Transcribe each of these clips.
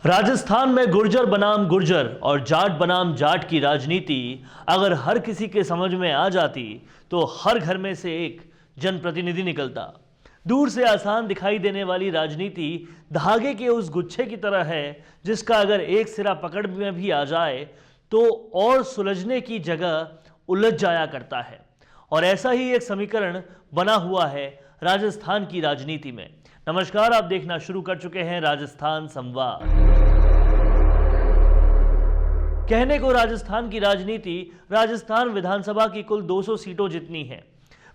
राजस्थान में गुर्जर बनाम गुर्जर और जाट बनाम जाट की राजनीति अगर हर किसी के समझ में आ जाती तो हर घर में से एक जनप्रतिनिधि निकलता। दूर से आसान दिखाई देने वाली राजनीति धागे के उस गुच्छे की तरह है जिसका अगर एक सिरा पकड़ में भी आ जाए तो और सुलझने की जगह उलझ जाया करता है। और ऐसा ही एक समीकरण बना हुआ है राजस्थान की राजनीति में। नमस्कार, आप देखना शुरू कर चुके हैं राजस्थान संवाद। कहने को राजस्थान की राजनीति राजस्थान विधानसभा की कुल 200 सीटों जितनी है,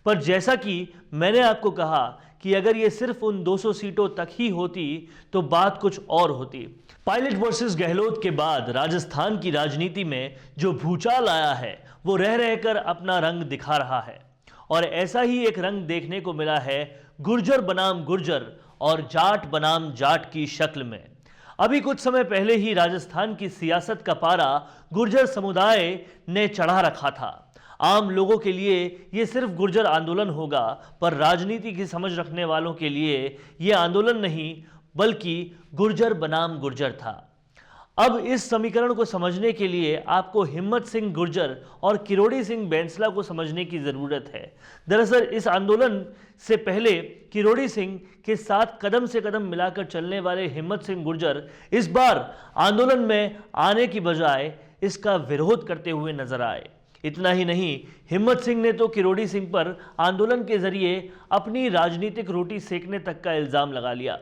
पर जैसा कि मैंने आपको कहा कि अगर ये सिर्फ उन 200 सीटों तक ही होती तो बात कुछ और होती। पायलट वर्सेस गहलोत के बाद राजस्थान की राजनीति में जो भूचाल आया है वो रह रहकर अपना रंग दिखा रहा है। और ऐसा ही एक रंग देखने को मिला है गुर्जर बनाम गुर्जर और जाट बनाम जाट की शक्ल में। अभी कुछ समय पहले ही राजस्थान की सियासत का पारा गुर्जर समुदाय ने चढ़ा रखा था। आम लोगों के लिए यह सिर्फ गुर्जर आंदोलन होगा, पर राजनीति की समझ रखने वालों के लिए यह आंदोलन नहीं बल्कि गुर्जर बनाम गुर्जर था। अब इस समीकरण को समझने के लिए आपको हिम्मत सिंह गुर्जर और किरोड़ी सिंह बैंसला को समझने की जरूरत है। दरअसल इस आंदोलन से पहले किरोड़ी सिंह के साथ कदम से कदम मिलाकर चलने वाले हिम्मत सिंह गुर्जर इस बार आंदोलन में आने की बजाय इसका विरोध करते हुए नजर आए। इतना ही नहीं, हिम्मत सिंह ने तो किरोड़ी सिंह पर आंदोलन के जरिए अपनी राजनीतिक रोटी सेकने तक का इल्जाम लगा लिया।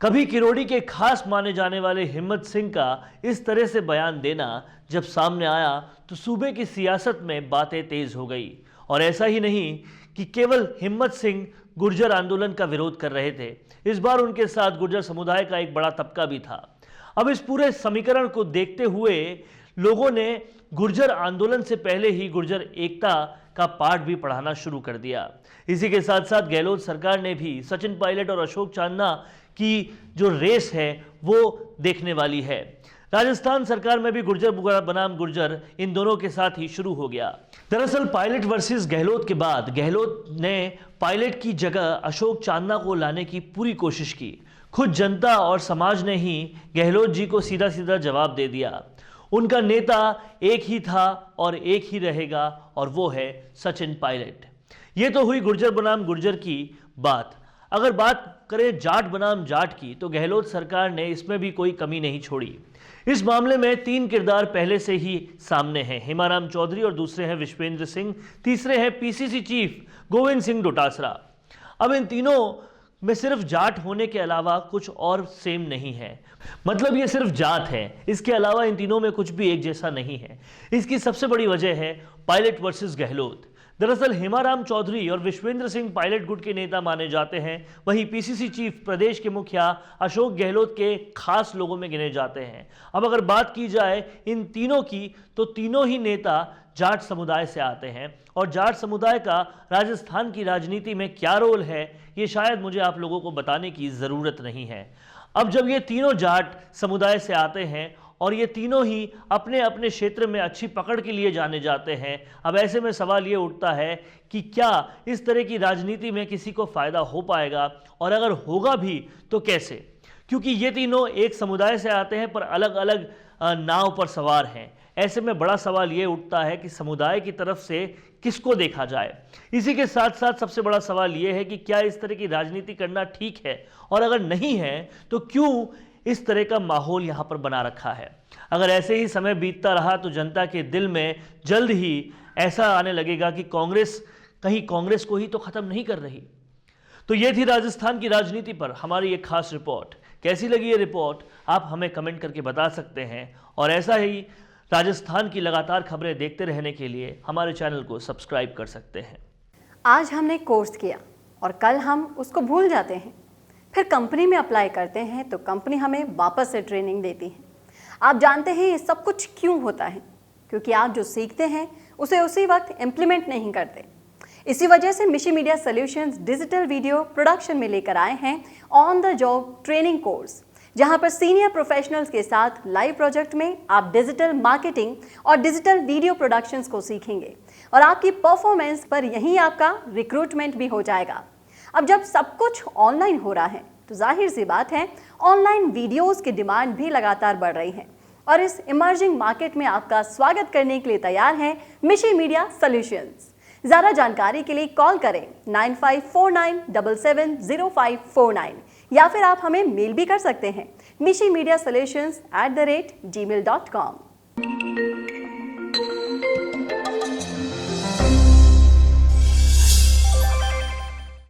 कभी किरोड़ी के खास माने जाने वाले हिम्मत सिंह का इस तरह से बयान देना जब सामने आया तो सूबे की सियासत में बातें तेज हो गई। और ऐसा ही नहीं कि केवल हिम्मत सिंह गुर्जर आंदोलन का विरोध कर रहे थे, इस बार उनके साथ गुर्जर समुदाय का एक बड़ा तबका भी था। अब इस पूरे समीकरण को देखते हुए लोगों ने गुर्जर आंदोलन से पहले ही गुर्जर एकता का पाठ भी पढ़ाना शुरू कर दिया। इसी के साथ साथ गहलोत सरकार ने भी सचिन पायलट और अशोक चांदना की जो रेस है वो देखने वाली है। राजस्थान सरकार में भी गुर्जर बनाम गुर्जर इन दोनों के साथ ही शुरू हो गया। दरअसल पायलट वर्सेस गहलोत के बाद गहलोत ने पायलट की जगह अशोक चांदना को लाने की पूरी कोशिश की। खुद जनता और समाज ने ही गहलोत जी को सीधा सीधा जवाब दे दिया। उनका नेता एक ही था और एक ही रहेगा और वो है सचिन पायलट। ये तो हुई गुर्जर बनाम गुर्जर की बात। अगर बात करें जाट बनाम जाट की तो गहलोत सरकार ने इसमें भी कोई कमी नहीं छोड़ी। इस मामले में 3 किरदार पहले से ही सामने हैं। हेमाराम चौधरी और दूसरे हैं विश्वेंद्र सिंह, तीसरे हैं पीसीसी चीफ गोविंद सिंह डोटासरा। अब इन तीनों में सिर्फ जाट होने के अलावा कुछ और सेम नहीं है, मतलब ये सिर्फ जात है, इसके अलावा इन तीनों में कुछ भी एक जैसा नहीं है। इसकी सबसे बड़ी वजह है पायलट वर्सेस गहलोत। दरअसल हेमाराम चौधरी और विश्वेंद्र सिंह पायलट गुट के नेता माने जाते हैं, वहीं पीसीसी चीफ प्रदेश के मुखिया अशोक गहलोत के खास लोगों में गिने जाते हैं। अब अगर बात की जाए इन तीनों की तो तीनों ही नेता जाट समुदाय से आते हैं और जाट समुदाय का राजस्थान की राजनीति में क्या रोल है ये शायद मुझे आप लोगों को बताने की ज़रूरत नहीं है। अब जब ये तीनों जाट समुदाय से आते हैं और ये तीनों ही अपने अपने क्षेत्र में अच्छी पकड़ के लिए जाने जाते हैं, अब ऐसे में सवाल ये उठता है कि क्या इस तरह की राजनीति में किसी को फ़ायदा हो पाएगा, और अगर होगा भी तो कैसे, क्योंकि ये तीनों एक समुदाय से आते हैं पर अलग अलग नाव पर सवार हैं। ऐसे में बड़ा सवाल ये उठता है कि समुदाय की तरफ से किसको देखा जाए। इसी के साथ साथ सबसे बड़ा सवाल ये है कि क्या इस तरह की राजनीति करना ठीक है, और अगर नहीं है तो क्यों इस तरह का माहौल यहाँ पर बना रखा है। अगर ऐसे ही समय बीतता रहा तो जनता के दिल में जल्द ही ऐसा आने लगेगा कि कांग्रेस कहीं कांग्रेस को ही तो खत्म नहीं कर रही। तो ये थी राजस्थान की राजनीति पर हमारी एक खास रिपोर्ट। कैसी लगी ये रिपोर्ट आप हमें कमेंट करके बता सकते हैं, और ऐसा ही राजस्थान की लगातार खबरें देखते रहने के लिए हमारे चैनल को सब्सक्राइब कर सकते हैं। आज हमने कोर्स किया और कल हम उसको भूल जाते हैं, फिर कंपनी में अप्लाई करते हैं तो कंपनी हमें वापस से ट्रेनिंग देती है। आप जानते हैं ये सब कुछ क्यों होता है? क्योंकि आप जो सीखते हैं उसे उसी वक्त इम्प्लीमेंट नहीं करते। इसी वजह से मिशी media solutions digital video production में लेकर आए हैं on the job training course, जहां पर सीनियर प्रोफेशनल्स के साथ लाइव प्रोजेक्ट में आप डिजिटल मार्केटिंग और डिजिटल वीडियो प्रोडक्शंस को सीखेंगे और आपकी परफॉर्मेंस पर यहीं आपका रिक्रूटमेंट भी हो जाएगा। अब जब सब कुछ ऑनलाइन हो रहा है तो जाहिर सी बात है ऑनलाइन वीडियोस की डिमांड भी लगातार बढ़ रही है और इस इमर्जिंग मार्केट में आपका स्वागत करने के लिए तैयार है मिशी मीडिया सॉल्यूशंस। ज़्यादा जानकारी के लिए कॉल करें 9549770549 या फिर आप हमें मेल भी कर सकते हैं mishimedia solutions@gmail.com।